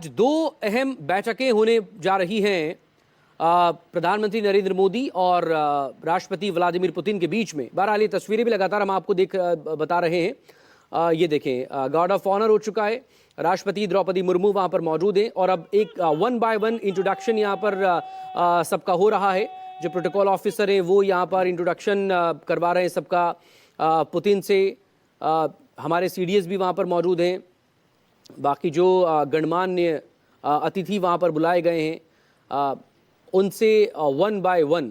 आज दो अहम बैठकें होने जा रही हैं प्रधानमंत्री नरेंद्र मोदी और राष्ट्रपति व्लादिमीर पुतिन के बीच में। बहरहाल ये तस्वीरें भी लगातार हम आपको बता रहे हैं। ये देखें, गार्ड ऑफ ऑनर हो चुका है, राष्ट्रपति द्रौपदी मुर्मू वहां पर मौजूद हैं और अब एक 1 बाय 1 इंट्रोडक्शन यहाँ पर सबका हो रहा है। जो प्रोटोकॉल ऑफिसर हैं वो यहाँ पर इंट्रोडक्शन करवा रहे हैं सबका पुतिन से। हमारे CDS भी वहाँ पर मौजूद हैं, बाकी जो गणमान्य अतिथि वहाँ पर बुलाए गए हैं उनसे 1 बाय 1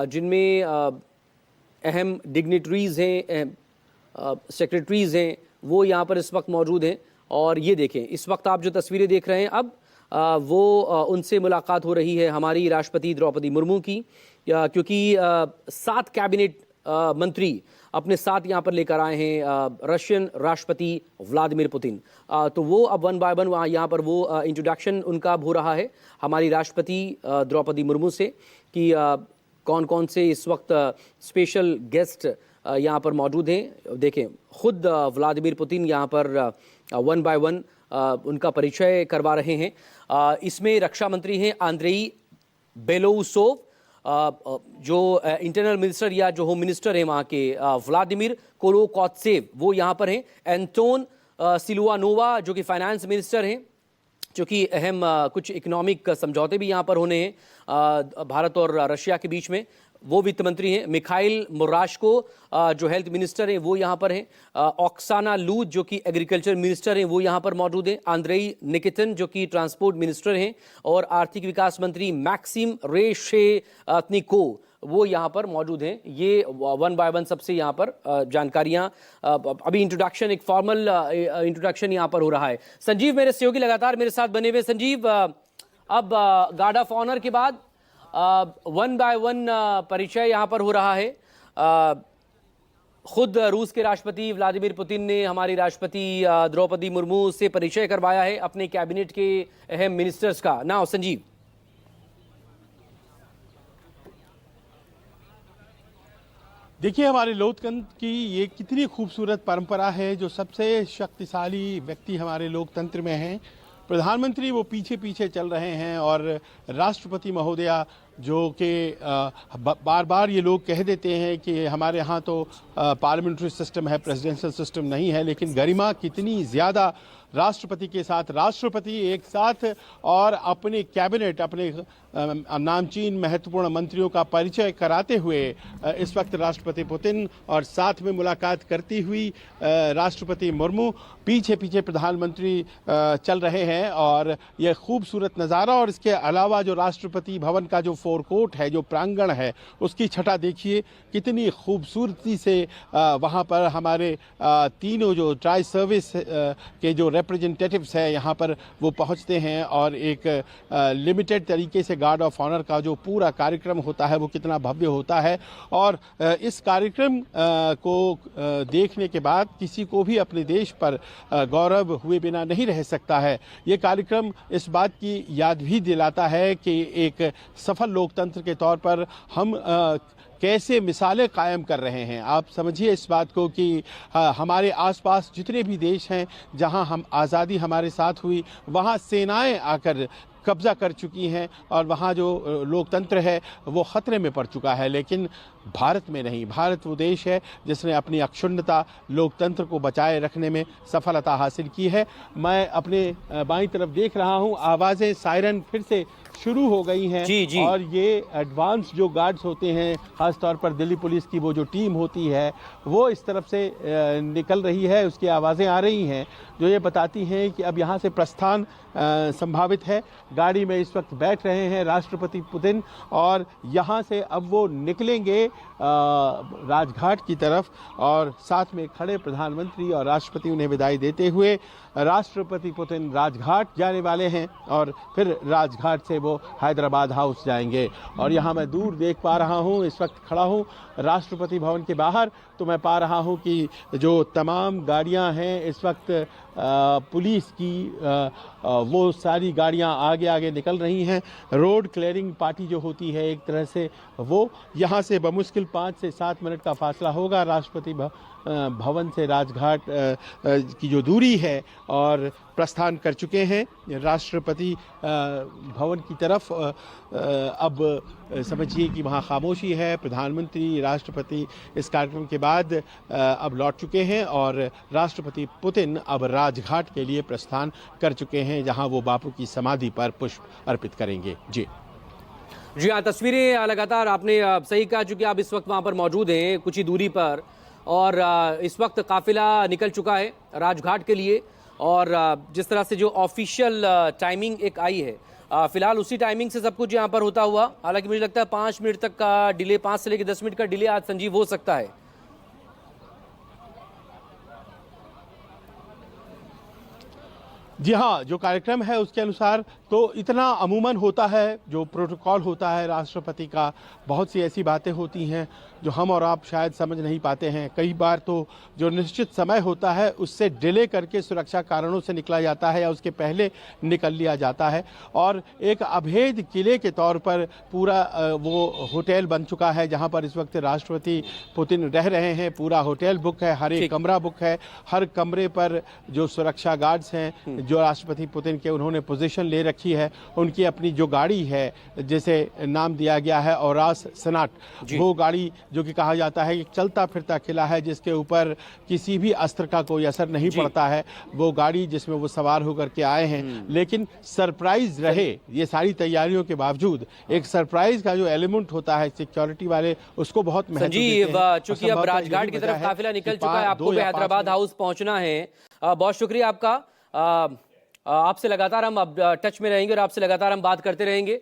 जिनमें अहम डिग्निटरीज हैं, सेक्रेटरीज हैं, वो यहाँ पर इस वक्त मौजूद हैं। और ये देखें, इस वक्त आप जो तस्वीरें देख रहे हैं अब वो उनसे मुलाकात हो रही है हमारी राष्ट्रपति द्रौपदी मुर्मू की, क्योंकि 7 कैबिनेट मंत्री अपने साथ यहाँ पर लेकर आए हैं रशियन राष्ट्रपति व्लादिमीर पुतिन। तो वो अब 1 बाय 1 वहाँ यहाँ पर वो इंट्रोडक्शन उनका हो रहा है हमारी राष्ट्रपति द्रौपदी मुर्मू से कि कौन कौन से इस वक्त स्पेशल गेस्ट यहाँ पर मौजूद हैं। देखें, खुद व्लादिमीर पुतिन यहाँ पर 1 बाय 1 उनका परिचय करवा रहे हैं। इसमें रक्षा मंत्री हैं आंद्रेई बेलोउसोव, जो इंटरनल मिनिस्टर या जो होम मिनिस्टर हैं वहाँ के व्लादिमीर कोलोकोत्सेव वो यहाँ पर हैं। एंटोन सिलुआनोवा जो कि फाइनेंस मिनिस्टर हैं, जो कि अहम कुछ इकोनॉमिक समझौते भी यहाँ पर होने हैं भारत और रशिया के बीच में, वो वित्त मंत्री हैं। मिखाइल मुराशको जो हेल्थ मिनिस्टर हैं वो यहाँ पर हैं। ऑक्साना लूज जो कि एग्रीकल्चर मिनिस्टर हैं वो यहाँ पर मौजूद हैं। आंद्रेई निकितिन जो कि ट्रांसपोर्ट मिनिस्टर हैं और आर्थिक विकास मंत्री मैक्सिम रेशेतनिको वो यहाँ पर मौजूद हैं। ये 1 बाय 1 सबसे यहाँ पर जानकारियाँ, अभी इंट्रोडक्शन, एक फॉर्मल इंट्रोडक्शन यहाँ पर हो रहा है। संजीव मेरे सहयोगी लगातार मेरे साथ बने हुए। संजीव, अब गार्ड ऑफ ऑनर के बाद 1 बाय 1 परिचय यहाँ पर हो रहा है। खुद रूस के राष्ट्रपति व्लादिमीर पुतिन ने हमारी राष्ट्रपति द्रौपदी मुर्मू से परिचय करवाया है अपने कैबिनेट के अहम मिनिस्टर्स का। ना संजीव, देखिए, हमारे लोकतंत्र की ये कितनी खूबसूरत परंपरा है। जो सबसे शक्तिशाली व्यक्ति हमारे लोकतंत्र में हैं, प्रधानमंत्री, वो पीछे पीछे चल रहे हैं और राष्ट्रपति महोदया जो कि बार बार ये लोग कह देते हैं कि हमारे यहाँ तो पार्लियामेंट्री सिस्टम है, प्रेसिडेंशियल सिस्टम नहीं है, लेकिन गरिमा कितनी ज़्यादा राष्ट्रपति के साथ, राष्ट्रपति एक साथ और अपने कैबिनेट, अपने नामचीन महत्वपूर्ण मंत्रियों का परिचय कराते हुए इस वक्त राष्ट्रपति पुतिन और साथ में मुलाकात करती हुई राष्ट्रपति मुर्मू, पीछे पीछे प्रधानमंत्री चल रहे हैं। और यह खूबसूरत नज़ारा, और इसके अलावा जो राष्ट्रपति भवन का जो फोरकोर्ट है, जो प्रांगण है, उसकी छटा देखिए कितनी खूबसूरती से वहाँ पर हमारे तीनों जो ट्राई सर्विस के जो रिप्रेजेंटेटिव्स है यहाँ पर वो पहुँचते हैं और एक लिमिटेड तरीके से गार्ड ऑफ ऑनर का जो पूरा कार्यक्रम होता है वो कितना भव्य होता है। और इस कार्यक्रम को देखने के बाद किसी को भी अपने देश पर गौरव हुए बिना नहीं रह सकता है। ये कार्यक्रम इस बात की याद भी दिलाता है कि एक सफल लोकतंत्र के तौर पर हम कैसे मिसालें कायम कर रहे हैं। आप समझिए इस बात को कि हमारे आसपास जितने भी देश हैं जहां हम आज़ादी हमारे साथ हुई, वहां सेनाएं आकर कब्जा कर चुकी हैं और वहाँ जो लोकतंत्र है वो ख़तरे में पड़ चुका है, लेकिन भारत में नहीं। भारत वो देश है जिसने अपनी अक्षुण्णता, लोकतंत्र को बचाए रखने में सफलता हासिल की है। मैं अपने बाईं तरफ देख रहा हूँ, आवाज़ें, सायरन फिर से शुरू हो गई हैं। जी। और ये एडवांस जो गार्ड्स होते हैं, ख़ासतौर पर दिल्ली पुलिस की वो जो टीम होती है, वो इस तरफ से निकल रही है, उसकी आवाज़ें आ रही हैं जो ये बताती हैं कि अब यहाँ से प्रस्थान संभावित है। गाड़ी में इस वक्त बैठ रहे हैं राष्ट्रपति पुतिन और यहाँ से अब वो निकलेंगे राजघाट की तरफ, और साथ में खड़े प्रधानमंत्री और राष्ट्रपति उन्हें विदाई देते हुए राष्ट्रपति पुतिन राजघाट जाने वाले हैं और फिर राजघाट से वो हैदराबाद हाउस जाएंगे। और यहाँ मैं दूर देख पा रहा हूँ, इस वक्त खड़ा हूँ राष्ट्रपति भवन के बाहर, तो मैं पा रहा हूँ कि जो तमाम गाड़ियाँ हैं इस वक्त पुलिस की, वो सारी गाड़ियाँ आगे आगे निकल रही हैं। रोड क्लियरिंग पार्टी जो होती है एक तरह से, वो यहाँ से बमुश्किल 5 से 7 मिनट का फासला होगा राष्ट्रपति भवन से राजघाट की जो दूरी है और प्रस्थान कर चुके हैं राष्ट्रपति भवन की तरफ। अब समझिए कि वहाँ खामोशी है। प्रधानमंत्री, राष्ट्रपति इस कार्यक्रम के बाद अब लौट चुके हैं और राष्ट्रपति पुतिन अब राजघाट के लिए प्रस्थान कर चुके हैं, जहाँ वो बापू की समाधि पर पुष्प अर्पित करेंगे। जी हाँ, तस्वीरें लगातार आपने सही कहा, चूंकि आप इस वक्त वहां पर मौजूद हैं कुछ ही दूरी पर, और इस वक्त काफिला निकल चुका है राजघाट के लिए। और जिस तरह से जो ऑफिशियल टाइमिंग एक आई है, फिलहाल उसी टाइमिंग से सब कुछ यहाँ पर होता हुआ। हालांकि मुझे लगता है 5 मिनट तक का डिले, 5 से लेकर 10 मिनट का डिले आज संजीव हो सकता है। जी हाँ, जो कार्यक्रम है उसके अनुसार तो इतना अमूमन होता है, जो प्रोटोकॉल होता है राष्ट्रपति का। बहुत सी ऐसी बातें होती हैं जो हम और आप शायद समझ नहीं पाते हैं। कई बार तो जो निश्चित समय होता है उससे डिले करके सुरक्षा कारणों से निकला जाता है या उसके पहले निकल लिया जाता है। और एक अभेद किले के तौर पर पूरा वो होटल बन चुका है जहाँ पर इस वक्त राष्ट्रपति पुतिन रह रहे हैं। पूरा होटल बुक है, हर एक कमरा बुक है। हर कमरे पर जो सुरक्षा गार्ड्स हैं जो राष्ट्रपति पुतिन के, उन्होंने पोजीशन ले रखी है। उनकी अपनी जो गाड़ी है, जैसे नाम दिया गया है औरास सनाट, वो गाड़ी जो कि कहा जाता है कि चलता फिरता किला है जिसके ऊपर किसी भी अस्त्र का कोई असर नहीं पड़ता है, वो गाड़ी जिसमें वो सवार होकर के आए हैं। लेकिन सरप्राइज रहे, ये सारी तैयारियों के बावजूद एक सरप्राइज का जो एलिमेंट होता है, सिक्योरिटी वाले उसको बहुत महत्व देते हैं। चूंकि अब राजघाट की तरफ काफिला निकल चुका है, आपको भी हैदराबाद हाउस पहुंचना है। बहुत शुक्रिया आपका। आपसे लगातार हम अब टच में रहेंगे और आपसे लगातार हम बात करते रहेंगे।